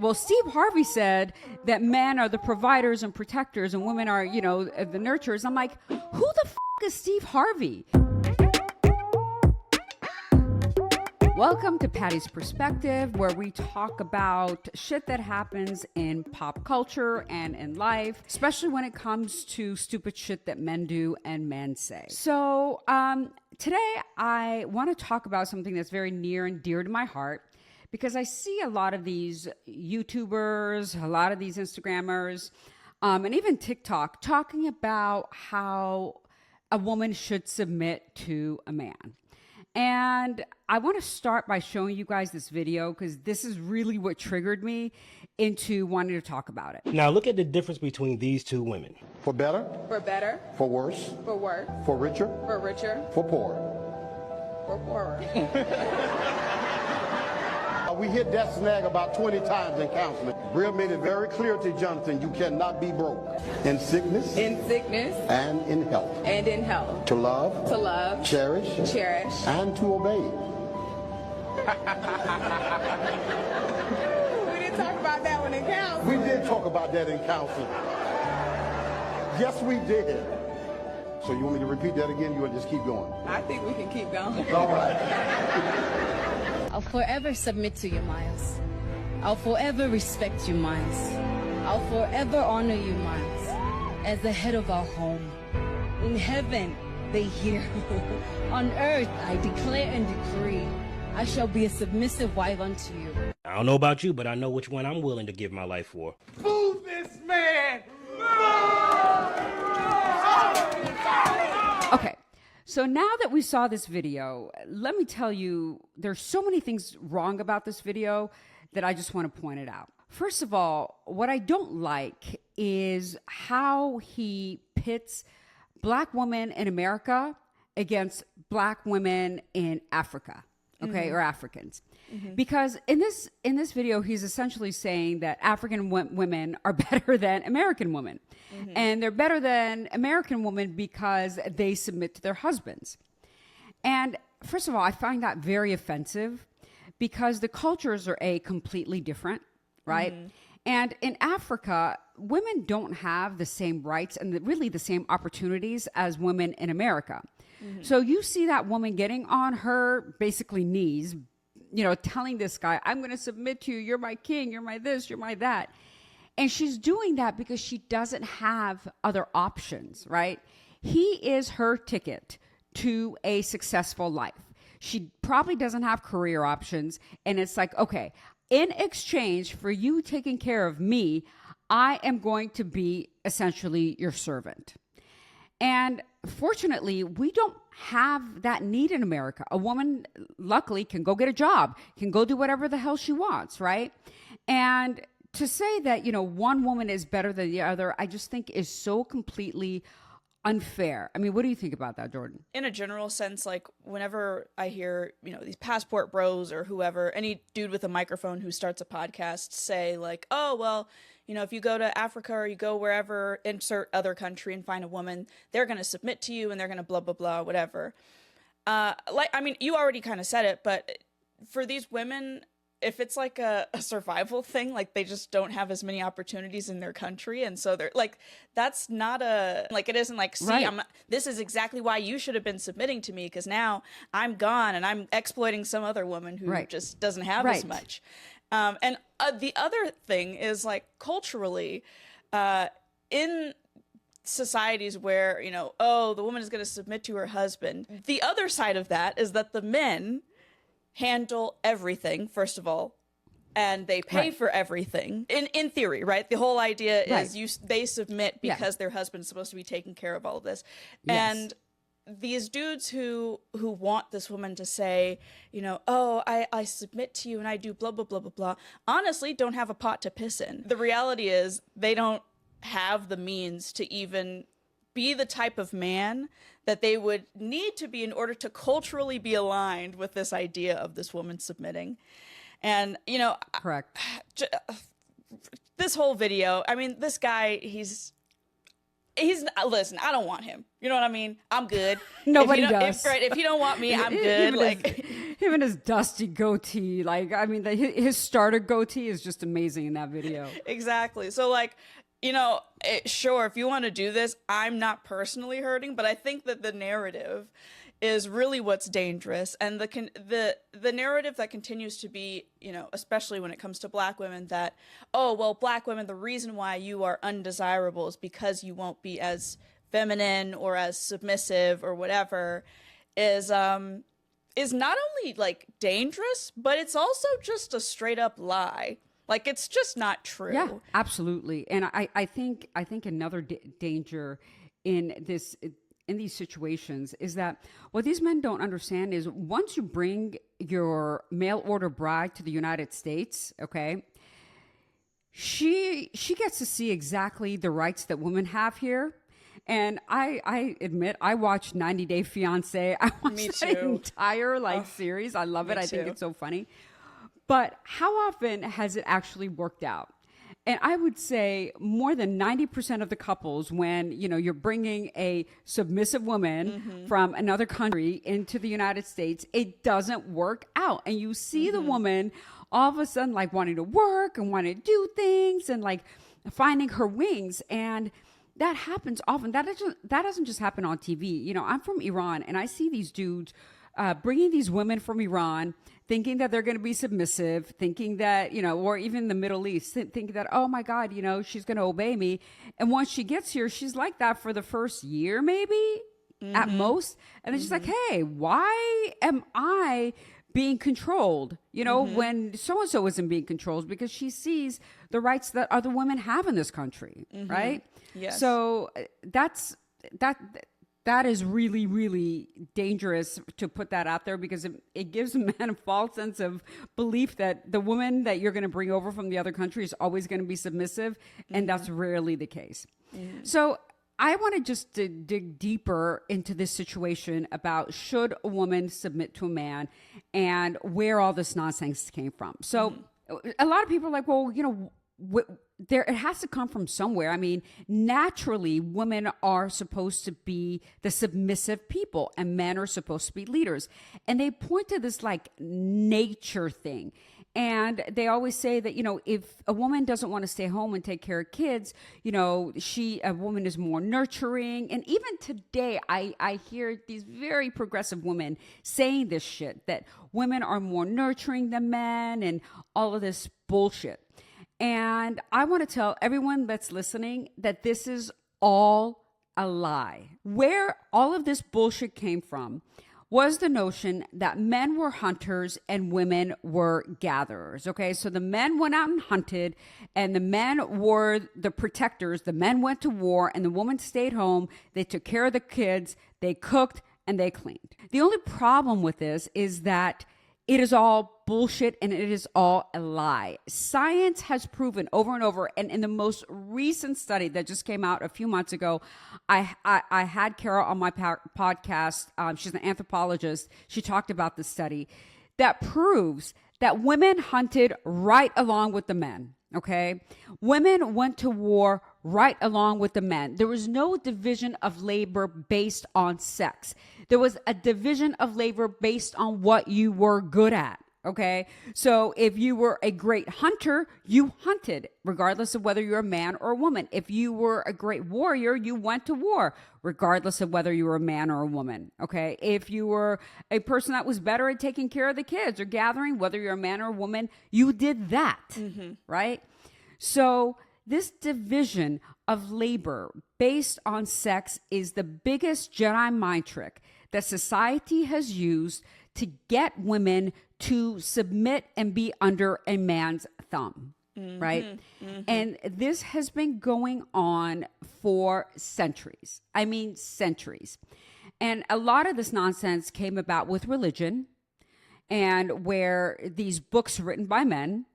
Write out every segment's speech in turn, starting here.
Well, Steve Harvey said that men are the providers and protectors and women are, you know, the nurturers. I'm like, who the f*** is Steve Harvey? Welcome to Pattie's Perspective, where we talk about shit that happens in pop culture and in life, especially when it comes to stupid shit that men do and men say. So today I want to talk about something that's very near and dear to my heart, because I see a lot of these YouTubers, a lot of these Instagrammers, and even TikTok talking about how a woman should submit to a man. And I want to start by showing you guys this video because this is really what triggered me into wanting to talk about it. Now look at the difference between these two women. For better. For better. For worse. For worse. For richer. For richer. For poorer. For poorer. We hit that snag about 20 times in counseling. Brill made it very clear to Jonathan, you cannot be broke. In sickness. In sickness. And in health. And in health. To love. To love. Cherish. Cherish. And to obey. We didn't talk about that one in counseling. We did talk about that in counseling. Yes, we did. So you want me to repeat that again? You want to just keep going? I think we can keep going. All right. I'll forever submit to you, Miles. I'll forever respect you, Miles. I'll forever honor you, Miles, as the head of our home. In heaven, they hear. On earth, I declare and decree, I shall be a submissive wife unto you. I don't know about you, but I know which one I'm willing to give my life for. Move this man! Okay. So now that we saw this video, let me tell you, there's so many things wrong about this video that I just want to point it out. First of all, what I don't like is how he pits black women in America against black women in Africa, okay, or Africans. Because in this video, he's essentially saying that African women are better than American women. And they're better than American women because they submit to their husbands. And first of all, I find that very offensive because the cultures are completely different, right? And in Africa, women don't have the same rights and really the same opportunities as women in America. So you see that woman getting on her basically knees, you know, telling this guy, I'm going to submit to you. You're my king. You're my this. You're my that. And she's doing that because she doesn't have other options, right? He is her ticket to a successful life. She probably doesn't have career options. And it's like, okay, in exchange for you taking care of me, I am going to be essentially your servant. And fortunately, we don't have that need in America. A woman, luckily, can go get a job, can go do whatever the hell she wants, right? And to say that, you know, one woman is better than the other, I just think is so completely unfair. I mean, what do you think about that, Jordan? In a general sense, like whenever I hear, you know, these passport bros or whoever, any dude with a microphone who starts a podcast say like, oh, well, you know, if you go to Africa or you go wherever, insert other country and find a woman, they're going to submit to you and they're going to blah, blah, blah, whatever. Like, I mean, you already kind of said it, but for these women, if it's like a survival thing, like they just don't have as many opportunities in their country. And so they're like, that's not like, it isn't like, see, right. This is exactly why you should have been submitting to me. Cause now I'm gone and I'm exploiting some other woman who just doesn't have as much. And the other thing is like culturally, in societies where, you know, oh, the woman is going to submit to her husband. The other side of that is that the men handle everything, first of all, and they pay for everything. In theory, right? The whole idea is they submit because their husband's supposed to be taking care of all of this. And these dudes who want this woman to say, you know, oh, I submit to you and I do blah, blah, blah, blah, blah, honestly don't have a pot to piss in. The reality is they don't have the means to even be the type of man that they would need to be in order to culturally be aligned with this idea of this woman submitting. And, you know, Correct. This whole video, I mean, this guy, he's listen, I don't want him. You know what I mean? I'm good. Nobody does. If you don't want me, I'm good. Like him and his dusty goatee. Like, I mean, his starter goatee is just amazing in that video. Exactly. So, like, you know, sure, if you want to do this, I'm not personally hurting, but I think that the narrative is really what's dangerous, and the narrative that continues to be, you know, especially when it comes to Black women, that, oh, well, Black women, the reason why you are undesirable is because you won't be as feminine or as submissive or whatever, is not only like dangerous, but it's also just a straight up lie. Like, it's just not true. Yeah, absolutely. And I think another danger in these situations is that what these men don't understand is once you bring your mail order bride to the United States, okay, she gets to see exactly the rights that women have here. And I admit, I watched 90 Day Fiancé. I watched that entire series. I love it. I think it's so funny. But how often has it actually worked out? And I would say more than 90% of the couples, when, you know, you're bringing a submissive woman from another country into the United States, it doesn't work out. And you see the woman all of a sudden like wanting to work and wanting to do things and like finding her wings. And that happens often. That doesn't just happen on TV. You know, I'm from Iran, and I see these dudes bringing these women from Iran, thinking that they're going to be submissive, thinking that, you know, or even the Middle East, thinking that, oh my God, you know, she's going to obey me. And once she gets here, she's like that for the first year, maybe at most. And then she's like, hey, why am I being controlled? You know, when so-and-so isn't being controlled, because she sees the rights that other women have in this country. Right. Yes. So that is really, really dangerous to put that out there, because it gives men a false sense of belief that the woman that you're going to bring over from the other country is always going to be submissive. And that's rarely the case. So I want to just dig deeper into this situation about should a woman submit to a man and where all this nonsense came from. So a lot of people are like, well, you know, it has to come from somewhere. I mean, naturally, women are supposed to be the submissive people and men are supposed to be leaders. And they point to this like nature thing. And they always say that, you know, if a woman doesn't want to stay home and take care of kids, you know, a woman is more nurturing. And even today, I hear these very progressive women saying this shit, that women are more nurturing than men and all of this bullshit. And I want to tell everyone that's listening that this is all a lie. Where all of this bullshit came from was the notion that men were hunters and women were gatherers. Okay, so the men went out and hunted, and the men were the protectors. The men went to war, and the women stayed home. They took care of the kids, they cooked, and they cleaned. The only problem with this is that it is all bullshit and it is all a lie. Science has proven over and over, and in the most recent study that just came out a few months ago, I had Carol on my podcast. She's an anthropologist. She talked about the study that proves that women hunted right along with the men. Okay. Women went to war right along with the men. There was no division of labor based on sex. There was a division of labor based on what you were good at. Okay. So if you were a great hunter, you hunted regardless of whether you're a man or a woman. If you were a great warrior, you went to war regardless of whether you were a man or a woman. Okay. If you were a person that was better at taking care of the kids or gathering, whether you're a man or a woman, you did that. Right. So this division of labor based on sex is the biggest Jedi mind trick that society has used to get women to submit and be under a man's thumb, right? And this has been going on for centuries. I mean, centuries. And a lot of this nonsense came about with religion, and where these books written by men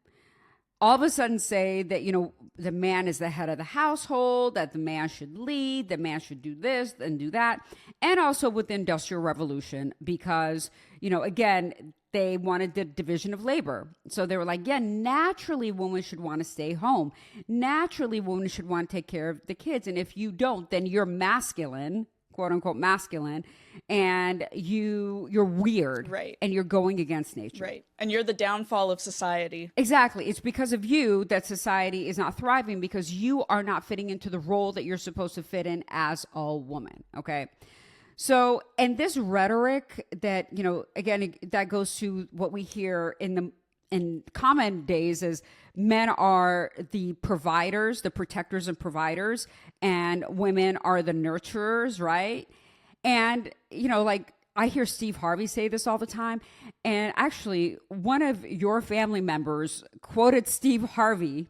all of a sudden say that, you know, the man is the head of the household, that the man should lead, the man should do this and do that. And also with the Industrial Revolution, because, you know, again, they wanted the division of labor. So they were like, yeah, naturally women should want to stay home. Naturally women should want to take care of the kids. And if you don't, then you're masculine, quote unquote masculine, and you're weird, right, and you're going against nature, right, and you're the downfall of society. Exactly. It's because of you that society is not thriving, because you are not fitting into the role that you're supposed to fit in as a woman. Okay. So, and this rhetoric that, you know, again, that goes to what we hear in common days is men are the providers, the protectors and providers, and women are the nurturers, right? And, you know, like I hear Steve Harvey say this all the time. And actually, one of your family members quoted Steve Harvey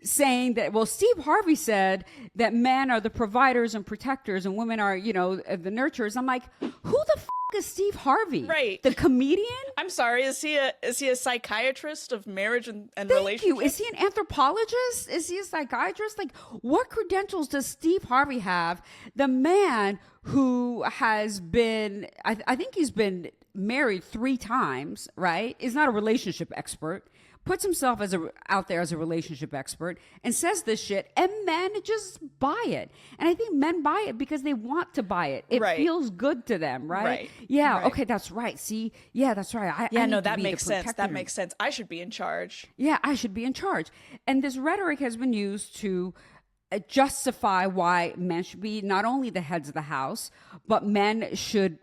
saying that, well, Steve Harvey said that men are the providers and protectors and women are, you know, the nurturers. I'm like, who the is Steve Harvey? Right. The comedian? I'm sorry, is he a psychiatrist of marriage and Thank relationships? you. Is he an anthropologist? Is he a psychiatrist? Like, what credentials does Steve Harvey have? The man who has been, I think he's been married 3 times, right? Is not a relationship expert. Puts himself out there as a relationship expert and says this shit, and men just buy it. And I think men buy it because they want to buy it. It feels good to them, right? Right. Yeah. Right. Okay, that's right. See, yeah, that's right. I need to that be makes the sense. protector. That makes sense. I should be in charge. Yeah, I should be in charge. And this rhetoric has been used to justify why men should be not only the heads of the house, but men should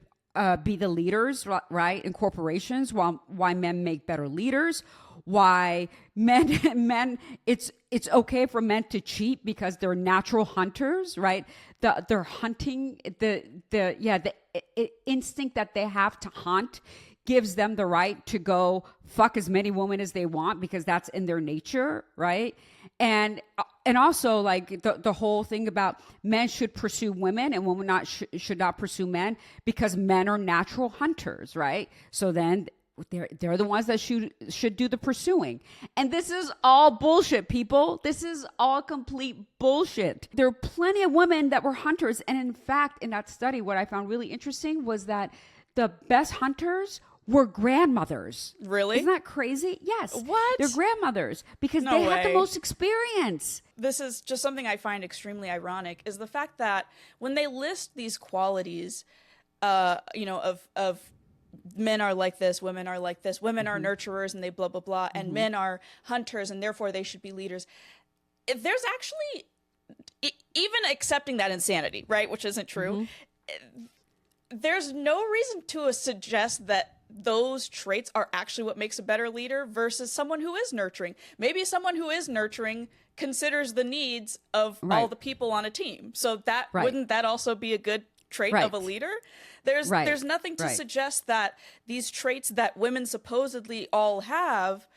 be the leaders, right, in corporations. Why men make better leaders. Why men it's okay for men to cheat because they're natural hunters, right? They're hunting, the instinct that they have to hunt gives them the right to go fuck as many women as they want because that's in their nature, right? And also, like, the whole thing about men should pursue women and women should not pursue men because men are natural hunters, right? So then they're the ones that should do the pursuing. And this is all bullshit, people. This is all complete bullshit. There are plenty of women that were hunters. And in fact, in that study, what I found really interesting was that the best hunters were grandmothers. Really? Isn't that crazy? Yes. What? They're grandmothers because No they have the way. most experience. This is just something I find extremely ironic, is the fact that when they list these qualities, of men are like this, women are like this, women are nurturers and they blah, blah, blah, and men are hunters and therefore they should be leaders. If there's actually, even accepting that insanity, right, which isn't true, there's no reason to suggest that those traits are actually what makes a better leader versus someone who is nurturing. Maybe someone who is nurturing considers the needs of all the people on a team. So that wouldn't that also be a good trait of a leader? There's nothing to suggest that these traits that women supposedly all have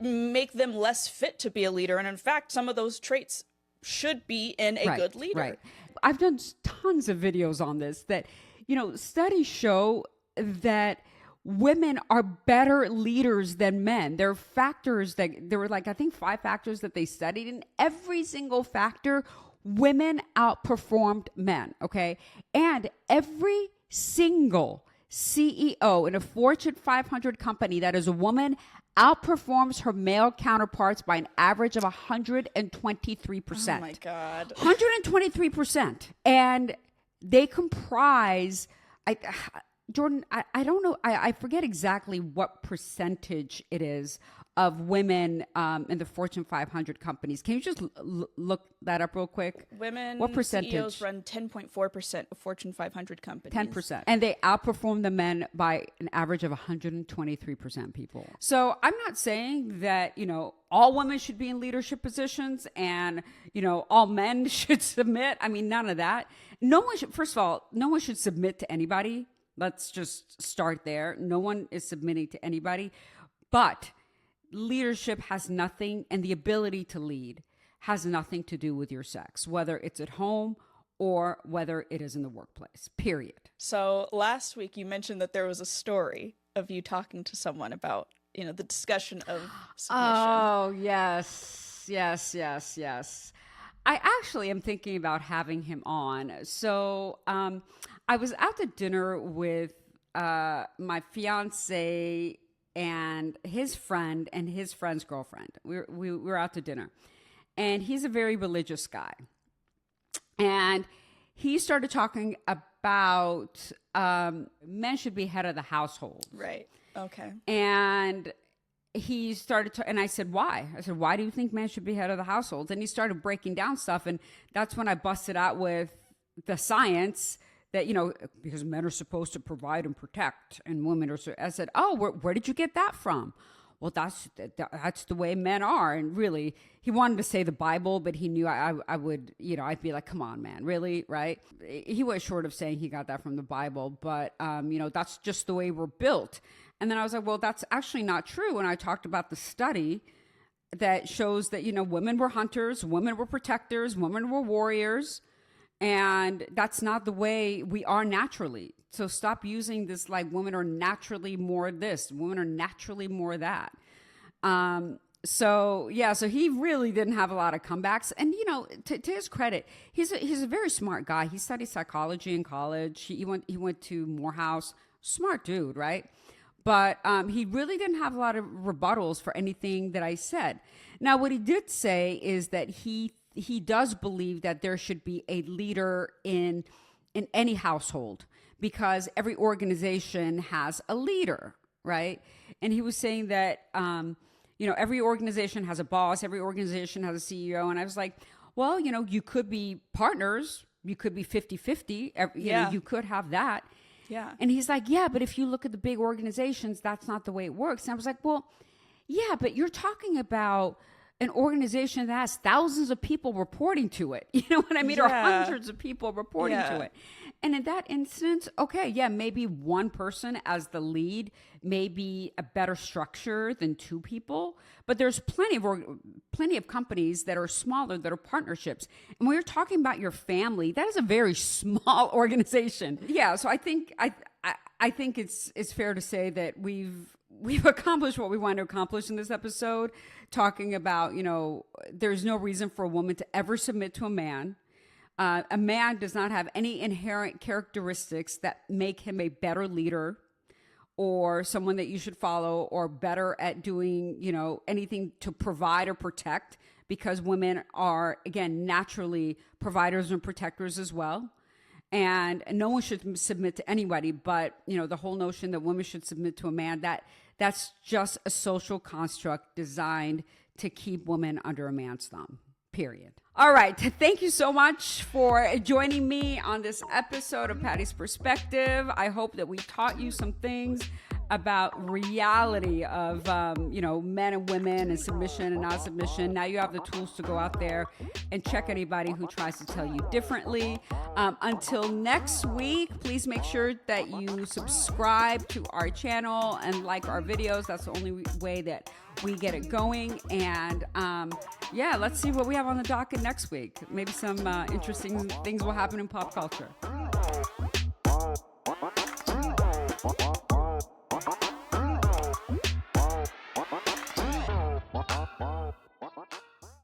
make them less fit to be a leader. And in fact, some of those traits should be in a good leader. Right. I've done tons of videos on this that, you know, studies show that women are better leaders than men. There are factors there were like, I think 5 factors that they studied, and every single factor, women outperformed men. Okay. And every single CEO in a Fortune 500 company that is a woman outperforms her male counterparts by an average of 123%. Oh my God. 123%. And they comprise, Jordan, I don't know, I forget exactly what percentage it is of women in the Fortune 500 companies. Can you just look that up real quick? Women what percentage? CEOs run 10.4% of Fortune 500 companies. 10%. And they outperform the men by an average of 123% people. So I'm not saying that, you know, all women should be in leadership positions and, you know, all men should submit. I mean, none of that. No one should, first of all, no one should submit to anybody. Let's just start there. No one is submitting to anybody. But leadership has nothing, and the ability to lead has nothing to do with your sex, whether it's at home or whether it is in the workplace, period. So last week you mentioned that there was a story of you talking to someone about, you know, the discussion of submission. Oh, yes. I actually am thinking about having him on. So I was out to dinner with my fiance and his friend and his friend's girlfriend. We were out to dinner. And he's a very religious guy. And he started talking about men should be head of the household. Right. Okay. And he started to, and I said, why? I said, why do you think men should be head of the household? And he started breaking down stuff. And that's when I busted out with the science that, because men are supposed to provide and protect and women are, I said, oh, where did you get that from? Well, that's the way men are. And really, he wanted to say the Bible, but he knew I would, I'd be like, come on, man, really, right? He was short of saying he got that from the Bible, but, that's just the way we're built. And then I was like, well, that's actually not true. And I talked about the study that shows that, women were hunters, women were protectors, women were warriors. And that's not the way we are naturally. So stop using this like women are naturally more this, women are naturally more that. So he really didn't have a lot of comebacks. And, to his credit, he's a very smart guy. He studied psychology in college. He went to Morehouse. Smart dude, right? But he really didn't have a lot of rebuttals for anything that I said. Now, what he did say is that he does believe that there should be a leader in any household because every organization has a leader, right? And he was saying that, every organization has a boss, every organization has a CEO. And I was like, well, you could be partners, you could be 50-50, you could have that. Yeah. And he's like, yeah, but if you look at the big organizations, that's not the way it works. And I was like, well, yeah, but you're talking about an organization that has thousands of people reporting to it. You know what I mean? Or hundreds of people reporting to it. And in that instance, okay, yeah, maybe one person as the lead may be a better structure than two people, but there's plenty of companies that are smaller that are partnerships. And when you're talking about your family, that is a very small organization. Yeah, so I think it's fair to say that we've accomplished what we wanted to accomplish in this episode, talking about, there's no reason for a woman to ever submit to a man. A man does not have any inherent characteristics that make him a better leader or someone that you should follow or better at doing, anything to provide or protect, because women are, again, naturally providers and protectors as well. And no one should submit to anybody, but, the whole notion that women should submit to a man, that's just a social construct designed to keep women under a man's thumb, period. All right. Thank you so much for joining me on this episode of Pattie's Perspective. I hope that we taught you some things about reality of, men and women and submission and not submission. Now you have the tools to go out there and check anybody who tries to tell you differently. Until next week, please make sure that you subscribe to our channel and like our videos. That's the only way that we get it going. And let's see what we have on the docket next week. Maybe some interesting things will happen in pop culture.